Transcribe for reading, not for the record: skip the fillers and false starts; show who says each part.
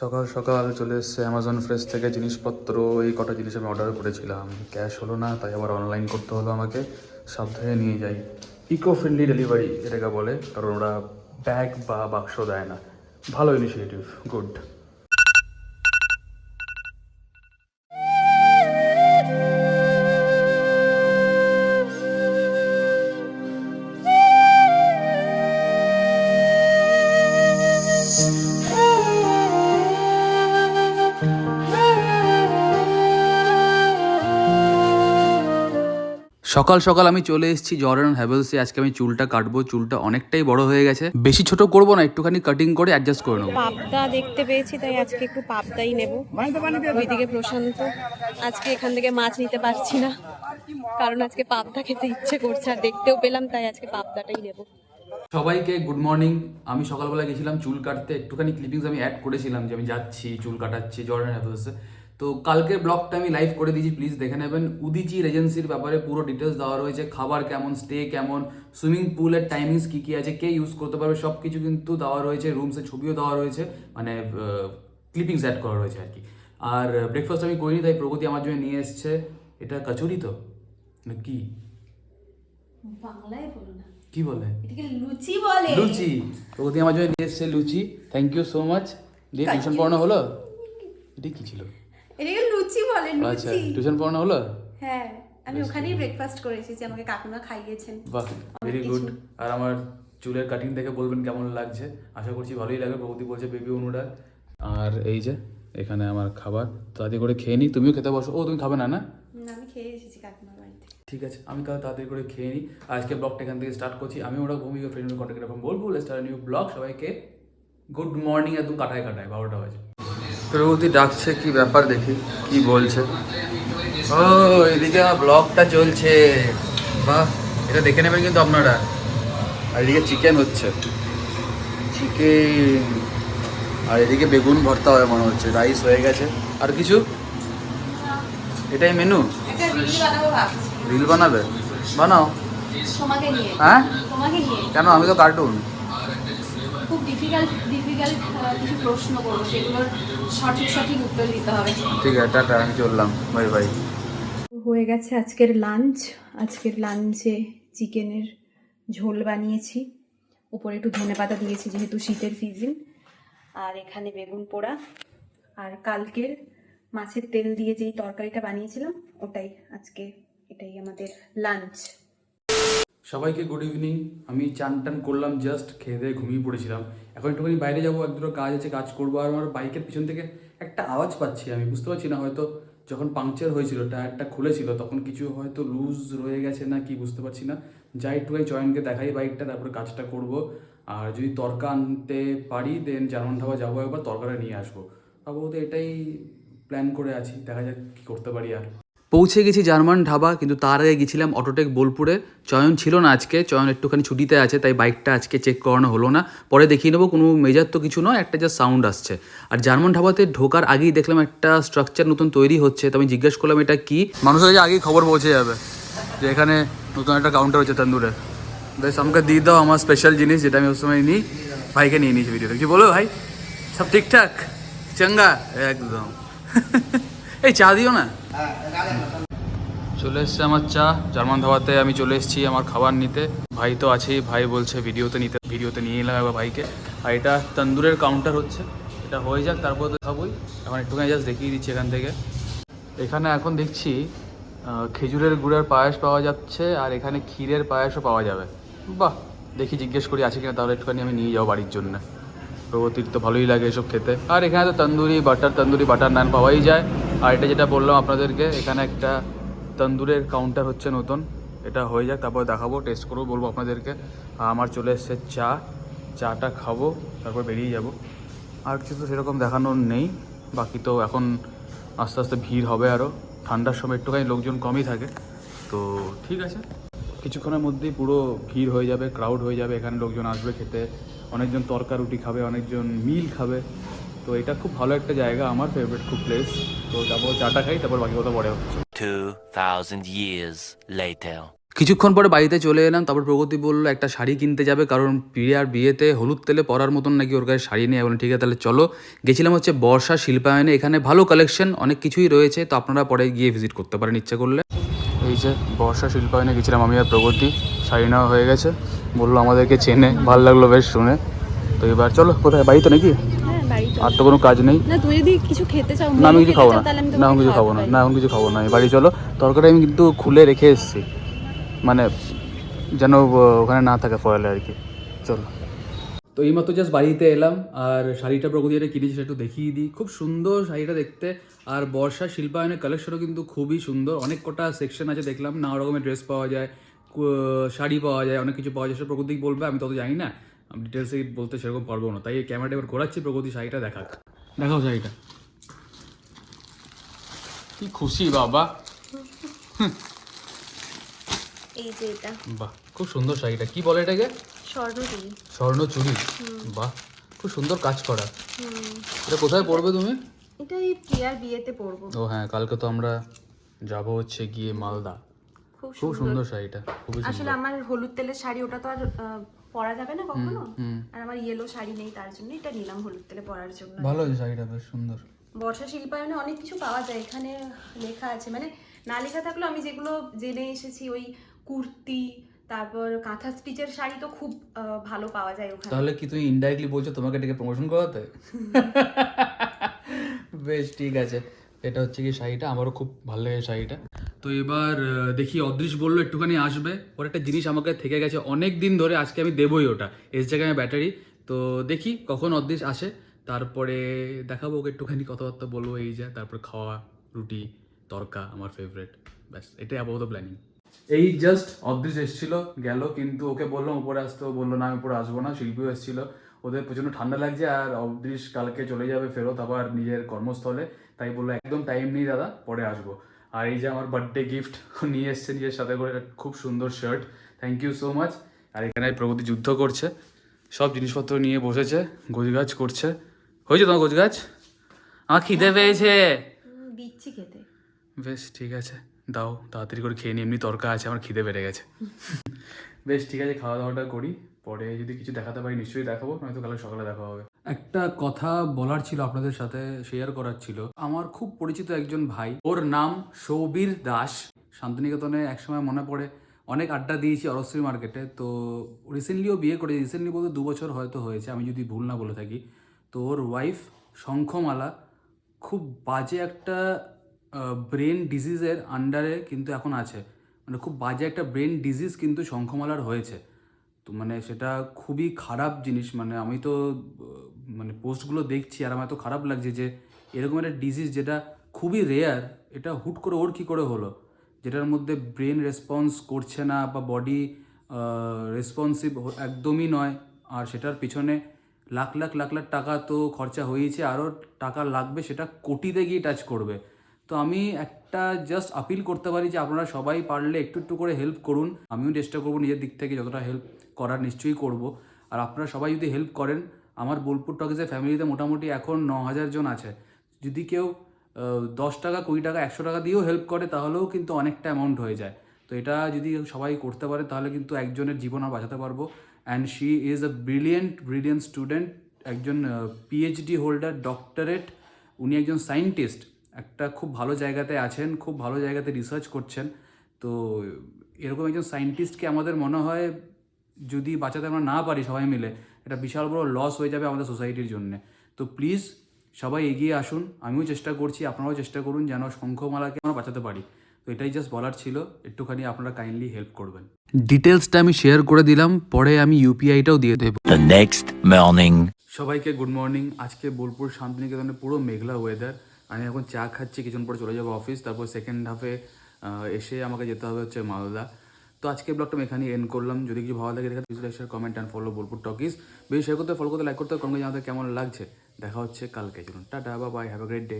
Speaker 1: সকাল সকাল চলে এসছে অ্যামাজন ফ্রেশ থেকে জিনিসপত্র। এই কটা জিনিস আমি অর্ডার করেছিলাম, ক্যাশ হলো না, তাই আবার অনলাইন করতে হলো আমাকে। সাবধানে নিয়ে যাই, ইকো ফ্রেন্ডলি ডেলিভারি এটাকে বলে, কারণ ওরা ব্যাগ বা বাক্স দেয় না। ভালো ইনিশিয়েটিভ, গুড। সকাল সকাল আমি চলে এসেছি জর্ডন হ্যাভেলসে। আজকে আমি চুলটা কাটবো, চুলটা অনেকটাই বড় হয়ে গেছে, বেশি ছোট করবো না, একটুখানি কাটিং করে অ্যাডজাস্ট করে নেবো।
Speaker 2: পাবদা দেখতে পেয়েছি, তাই আজকে একটু পাবদাই নেব। ওইদিকে প্রশান্ত, আজকে এখান থেকে মাছ নিতে পারছি না, কারণ আজকে পাবদা খেতে ইচ্ছে করছে, আর দেখতেও পেলাম, তাই আজকে পাবদাটাই নেব।
Speaker 1: সবাইকে গুড মর্নিং। আমি সকালবেলা গেছিলাম চুল কাটতে, একটুখানি ক্লিপিংস আমি অ্যাড করেছিলাম যে আমি যাচ্ছি চুল কাটাচ্ছি জর্ডন হ্যাভেলসে। তো কালকের ব্লগটা আমি লাইভ করে দিয়েছি, প্লিজ দেখে নেবেন। উদিচির এজেন্সির ব্যাপারে পুরো ডিটেলস দেওয়া রয়েছে, খাবার কেমন, স্টে কেমন, সুইমিং পুলের টাইমিংস কী কী আছে, কে ইউজ করতে পারবে, সব কিছু কিন্তু দেওয়া রয়েছে। রুমসের ছবিও দেওয়া রয়েছে, মানে ক্লিপিংস অ্যাড করা রয়েছে আর কি। আর ব্রেকফাস্ট আমি করিনি, তাই প্রগতি আমার জন্য নিয়ে এসছে। এটা কচুরি তো না কি,
Speaker 3: বাংলায় বলো না,
Speaker 1: কি বলে
Speaker 3: এটাকে লুচি বলে।
Speaker 1: লুচি। প্রগতি আমার জন্য নিয়ে এসছে লুচি, থ্যাংক ইউ সো মাচ। দিয়ে টিউশন পড়ানো হলো? এটা কি ছিল?
Speaker 3: এটাকে লুচি বলে,
Speaker 1: আচ্ছা,
Speaker 3: লুচি।
Speaker 1: টিউশন পড়ানো হলো?
Speaker 3: হ্যাঁ, আমি ওখানেই ব্রেকফাস্ট করে এসেছি, আমাকে কাকিমা খাইয়েছেন।
Speaker 1: বাহ, ভেরি গুড। আর আমার চুলের কাটিং দেখে বলবেন কেমন লাগছে, আশা করছি ভালোই লাগবে। প্রগতি বলছে বেবি অনুরা। আর এই যে এখানে আমার খাবার, তাড়াতাড়ি করে খেয়ে নিই, তুমিও খেতে বসো। ও তুমি খাবে না? না
Speaker 3: না, আমি খেয়ে এসেছি কাকিমার বাড়িতে।
Speaker 1: ঠিক আছে, আমি তাহলে তাড়াতাড়ি করে খেয়ে নিই। আজকে ব্লগটা এখান থেকে স্টার্ট করছি। আমি ওরা ভূমিকা ফ্রেন্ড কন্ট্যাক্ট এরকম বলবো, স্টার্ট নিউ ব্লগ। সবাইকে গুড মর্নিং। একদম কাটায় 12টা বাজে। প্রগতি ডাকছে, কি ব্যাপার দেখি কি বলছে। ও এদিকে আমার ব্লগটা চলছে, বাহ, এটা দেখে নেবেন কিন্তু আপনারা। আর এদিকে চিকেন হচ্ছে, চিকেন। আর এদিকে বেগুন ভর্তা হবে মনে হচ্ছে, রাইস হয়ে গেছে। আর কিছু? এটাই মেনু?
Speaker 3: একটা রিল বানাবো ভাবছি।
Speaker 1: রিল বানাবে? বানাও।
Speaker 3: তোমাকে নিয়ে।
Speaker 1: হ্যাঁ?
Speaker 3: তোমাকে নিয়ে।
Speaker 1: কেন, আমি তো কার্টুন।
Speaker 3: খুব ডিফিকাল্ট কিছু প্রশ্ন করবো, সেগুলোর সঠিক উত্তর দিতে হবে।
Speaker 1: ঠিক আছে, টাটা, আমি চললাম, বাই বাই।
Speaker 2: হয়ে গেছে আজকের লাঞ্চ। আজকের লাঞ্চে চিকেনের ঝোল বানিয়েছি, উপরে একটু ধনেপাতা দিয়েছি যেহেতু শীতের সিজন। আর এখানে বেগুন পোড়া, আর কালকের মাছের তেল দিয়ে যেই তরকারিটা বানিয়েছিলাম ওটাই আজকে। এটাই আমাদের লাঞ্চ।
Speaker 1: সবাইকে গুড ইভিনিং। আমি চান টান করলাম, জাস্ট খেয়ে দিয়ে ঘুমিয়ে পড়েছিলাম। এখন একটুখানি বাইরে যাবো, এক দুটো কাজ আছে, কাজ করবো। আর আমার বাইকের পিছন থেকে একটা আওয়াজ পাচ্ছি, আমি বুঝতে পারছি না, হয়তো যখন পাংচার হয়েছিল টায়ারটা খুলেছিল তখন কিছু হয়তো লুজ রয়ে গেছে না কি, বুঝতে পারছি না। যাই একটুখানি চয়নকে দেখাই বাইকটা, তারপরে কাজটা করব। আর যদি তরকা আনতে পারি দেন জার্মান ধাবা যাবো, একবার তরকাটা নিয়ে আসবো। আপাতত এটাই প্ল্যান করে আছি, দেখা যাক কী করতে পারি। আর পৌঁছে গেছি জার্মান ধাবা, কিন্তু তার আগে গেছিলাম অটোটেক বোলপুরে। চয়ন ছিল না আজকে, চয়ন একটুখানি ছুটিতে আছে, তাই বাইকটা আজকে চেক করানো হলো না। পরে দেখিয়ে নেবো, কোনো মেজার তো কিছু নয়, একটা যা সাউন্ড আসছে। আর জার্মান ধাবাতে ঢোকার আগেই দেখলাম একটা স্ট্রাকচার নতুন তৈরি হচ্ছে, তো আমি জিজ্ঞেস করলাম এটা কি। মানুষের কাছে আগেই খবর পৌঁছে যাবে যে এখানে নতুন একটা কাউন্টার হচ্ছে তন্দুরে। বেশ, আমাকে দিয়ে দাও আমার স্পেশাল জিনিস, যেটা আমি ওই সময় নিই। ভাইকে নিয়ে নিয়েছি ভিডিওতে। কিছু বলো ভাই? সব ঠিকঠাক? চাঙ্গা একদম। এই চা দিও না। চলে এসছে আমার চা। জার্মান ধাবাতে আমি চলে এসেছি আমার খাবার নিতে। ভাই তো আছেই, ভাই বলছে ভিডিওতে নিয়ে এলাম একবার ভাইকে। আর এটা তন্দুরের কাউন্টার হচ্ছে, এটা হয়ে যাক তারপর তো খাবোই। এখন একটুখানি জাস্ট দেখিয়ে দিচ্ছি এখান থেকে। এখানে এখন দেখছি খেজুরের গুড়ের পায়েস পাওয়া যাচ্ছে, আর এখানে ক্ষীরের পায়েসও পাওয়া যাবে। বাহ, দেখি জিজ্ঞেস করি আছে কিনা, তাহলে একটুখানি আমি নিয়ে যাবো বাড়ির জন্য। প্রগতির তো ভালোই লাগে এসব খেতে। আর এখানে তো তন্দুরি বাটার নান পাওয়াই যায়। আর এটা যেটা বললাম আপনাদেরকে, এখানে একটা তন্দুরের কাউন্টার হচ্ছে নতুন, এটা হয়ে যাক তারপর দেখাবো, টেস্ট করবো, বলবো আপনাদেরকে। আমার চলে এসছে চাটা খাবো, তারপর বেরিয়ে যাব। আর কিছু তো সেরকম দেখানোর নেই। বাকি তো এখন আস্তে আস্তে ভিড় হবে, আরও ঠান্ডার সময় একটুখানি লোকজন কমই থাকে, তো ঠিক আছে। কিছুক্ষণের মধ্যেই পুরো ভিড় হয়ে যাবে, ক্রাউড হয়ে যাবে, এখানে লোকজন আসবে খেতে। অনেকজন তরকা রুটি খাবে, অনেকজন মিল খাবে। তো এটা খুব ভালো একটা জায়গা, আমার ফেভারিট খুব প্লেস। তো যাবো, চাটা খাই, তারপর বাকি কথা পরে হচ্ছে।
Speaker 4: 2000 years later.
Speaker 1: কিছুক্ষণ পরে বাড়িতে চলে এলাম, তারপর প্রগতি বললো একটা শাড়ি কিনতে যাবে, কারণ প্রিয়ার বিয়েতে হলুদ তেলে পরার মতন নাকি ওর গায়ে শাড়ি নেই। এখন ঠিক আছে তাহলে চলো। গেছিলাম হচ্ছে বর্ষা শিল্পায়নে, এখানে ভালো কালেকশন অনেক কিছুই রয়েছে, তো আপনারা পরে গিয়ে ভিজিট করতে পারেন ইচ্ছা করলে। এই যে বর্ষা শিল্পায়নে গেছিলাম আমি আর প্রগতি, শাড়ি নেওয়া হয়ে গেছে, বললো আমাদেরকে চেনে, ভালো লাগলো বেশ শুনে। তো এবার চলো, কোথায় বাড়িতে নাকি?
Speaker 2: হ্যাঁ বাড়িতে।
Speaker 1: আর তো কোনো কাজ নেই।
Speaker 2: না তুমি যদি কিছু খেতে চাও,
Speaker 1: না আমি কিছু খাবো না,
Speaker 2: তাহলে আমি
Speaker 1: না আমি
Speaker 2: তোমাকে
Speaker 1: কিছু খাবো না,
Speaker 2: খাওয়াতে
Speaker 1: না এখন কিছু খাবো না, বাড়ি চলো। তরকারি আমি কিন্তু খুলে রেখে এসেছি, মানে যেন ওখানে না থাকে ফয়েলে আর কি। চলো। তো এইমাত্র জাস্ট বাড়িতে এলাম, আর শাড়িটা প্রগতি যেটা কিনেছি সেটা একটু দেখিয়ে দিই। খুব সুন্দর শাড়িটা দেখতে, আর বর্ষা শিল্পায়নের কালেকশনও কিন্তু খুবই সুন্দর। অনেক কটা সেকশন আছে দেখলাম, নানা রকমের ড্রেস পাওয়া যায়, শাড়ি পাওয়া যায়, অনেক কিছু পাওয়া যায়। সেটা প্রগতি বলবে, আমি তত জানি না, আমি ডিটেলসে বলতে সেরকম পারবো না, তাই এই ক্যামেরাটা এবার ঘোরাচ্ছি, প্রগতি শাড়িটা দেখাক। দেখাও শাড়িটা, কি খুশি বাবা।
Speaker 2: এই যে এটা
Speaker 1: বাহ খুব সুন্দর শাড়িটা, কি বলে এটাকে?
Speaker 2: স্বর্ণচুড়ি।
Speaker 1: স্বর্ণ চুড়ি, বাহ খুব সুন্দর কাজ করা। এটা কোথায় পরবে তুমি?
Speaker 2: এটা এই প্রিয়ার বিয়েতে পরবো।
Speaker 1: ও হ্যাঁ, কালকে তো আমরা যাব হচ্ছে গিয়ে মালদা। খুব সুন্দর শাড়িটা, খুবই
Speaker 2: আসলে
Speaker 1: সুন্দর।
Speaker 2: আমার হলুদ তেলের শাড়ি ওটা তো আর পরা যাবে না কখনো, আর আমার ইয়েলো শাড়ি নেই, তার জন্য এটা নিলাম হলুদ তেলে পরার জন্য।
Speaker 1: ভালো হয়েছে শাড়িটা, বেশ সুন্দর।
Speaker 2: বর্ষা শিল্পায়নে অনেক কিছু পাওয়া যায়, এখানে লেখা আছে, মানে না লেখা থাকলেও আমি যেগুলো জেনে এসেছি, ওই কুর্তি, তারপর কাঁথা স্টিচের শাড়ি তো খুব ভালো পাওয়া যায় ওখানে।
Speaker 1: তাহলে কি তুমি ইনডাইরেক্টলি বলছো তোমাকে এটাকে প্রমোশন করাতে? বেশ ঠিক আছে। এটা হচ্ছে কি শাড়িটা, আমারও খুব ভালো লাগে শাড়িটা। তো এবার দেখি, অদৃশ বললো একটুখানি আসবে, ওর একটা জিনিস আমাকে থেকে গেছে অনেক দিন ধরে, আজকে আমি দেবই ওটা, এস জায়গায় ব্যাটারি। তো দেখি কখন অদৃশ আসে, তারপরে দেখাবো ওকে, একটুখানি কথাবার্তা বলবো, এই যে তারপর খাওয়া, রুটি তরকা আমার ফেভারিট, ব্যাস এটাই আপাতত প্ল্যানিং। এই জাস্ট অদৃশ এসেছিল গেল, কিন্তু ওকে বললাম উপরে আসতে, ও বললো না আমি উপরে আসবো না। শিল্পীও এসেছিল, ওদের প্রচণ্ড ঠান্ডা লাগছে, আর অদৃশ কালকে চলে যাবে ফেরত আবার নিজের কর্মস্থলে, তাই বললো একদম টাইম নেই দাদা, পরে আসবো। আর এই যে আমার বার্থডে গিফট নিয়ে এসছে নিজের সাথে করে, একটা খুব সুন্দর shirt, thank you so much. আর এখানে প্রগতি যুদ্ধ করছে, সব জিনিসপত্র নিয়ে বসেছে, গোছগাছ করছে। হয়েছে তোমার গোছগাছ? আমার খিদে পেয়েছে।
Speaker 2: দিচ্ছি খেতে।
Speaker 1: বেশ ঠিক আছে, দাও তাড়াতাড়ি করে খেয়ে নিই, এমনি তরকা আছে, আমার খিদে বেড়ে গেছে। বেশ ঠিক আছে, খাওয়া দাওয়াটা করি, পরে যদি কিছু দেখাতে পারি নিশ্চয়ই দেখাবো, নয়তো কালকে সকালে দেখা হবে। একটা কথা বলার ছিল আপনাদের সাথে, শেয়ার করার ছিল। আমার খুব পরিচিত একজন ভাই, ওর নাম সৌবীর দাস। শান্তিনিকেতনে একসময় মনে পড়ে অনেক আড্ডা দিয়েছি অরশ্রী মার্কেটে। তো রিসেন্টলিও বিয়ে করেছে, রিসেন্টলি বলতে 2 বছর হয়তো হয়েছে, আমি যদি ভুল না বলে থাকি। তো ওর ওয়াইফ শঙ্খমালা খুব বাজে একটা ব্রেন ডিজিজের আন্ডারে কিন্তু এখন আছে, মানে খুব বাজে একটা ব্রেন ডিজিজ কিন্তু শঙ্খমালার হয়েছে। তো মানে সেটা খুবই খারাপ জিনিস, মানে আমি তো মানে পোস্টগুলো দেখছি আর আমার এত খারাপ লাগছে যে এরকম একটা ডিজিজ যেটা খুবই রেয়ার, এটা হুট করে ওর কী করে হলো, যেটার মধ্যে ব্রেন রেসপন্স করছে না বা বডি রেসপন্সিভ একদমই নয়, আর সেটার পিছনে লাখ লাখ লাখ লাখ টাকা তো খরচা হয়েছে, আরও টাকা লাগবে, সেটা কোটিতে গিয়ে টাচ করবে। তো আমি একটা জাস্ট আপিল করতে পারি যে আপনারা সবাই পারলে একটু একটু করে হেল্প করুন, আমিও চেষ্টা করবো নিজের দিক থেকে যতটা হেল্প করার নিশ্চয়ই করব। আর আপনারা সবাই যদি হেল্প করেন, আমার বোলপুর টকিজের ফ্যামিলিতে মোটামুটি এখন 9,000 জন আছে, যদি কেউ 10 টাকা 20 টাকা 100 টাকা দিয়েও হেল্প করে তাহলেও কিন্তু অনেকটা অ্যামাউন্ট হয়ে যায়। তো এটা যদি সবাই করতে পারে তাহলে কিন্তু একজনের জীবন আর বাঁচাতে পারবো। And she is a brilliant student, একজন পিএইচডি হোল্ডার, ডক্টরেট, উনি একজন সায়েন্টিস্ট, একটা খুব ভালো জায়গাতে আছেন, খুব ভালো জায়গাতে রিসার্চ করছেন। তো এরকম একজন সায়েন্টিস্টকে আমাদের মনে হয় যদি বাঁচাতে আমরা না পারি সবাই মিলে, এটা বিশাল বড় লস হয়ে যাবে আমাদের সোসাইটির জন্য। তো প্লিজ সবাই এগিয়ে আসুন, আমিও চেষ্টা করছি, আপনারাও চেষ্টা করুন যেন শঙ্খমালাকে আমরা বাঁচাতে পারি। তো এটাই জাস্ট বলার ছিল, একটুখানি আপনারা কাইন্ডলি হেল্প করবেন। ডিটেলসটা আমি শেয়ার করে দিলাম, পরে আমি ইউপিআইটাও দিয়ে দেবো।
Speaker 4: The next morning.
Speaker 1: সবাইকে গুড মর্নিং। আজকে বোলপুর শান্তিনিকেতনে পুরো মেঘলা ওয়েদার, আমি এখন চা খাচ্ছি, কিছুক্ষণ পরে চলে যাবো অফিস, তারপর সেকেন্ড হাফে এসে আমাকে যেতে হবে হচ্ছে মালদা। তো আজকে ব্লগটা আমি এখানেই এন্ড করলাম। যদি কিছু ভালো লাগে দেখে please like share comment and follow Bolpur talkies. বেশি শেয়ার করতে, ফলো করতে, লাইক করতে, কমেন্ট জানাতে কেমন লাগছে। দেখা হচ্ছে কালকে, চলুন tata, bye bye, have a great day.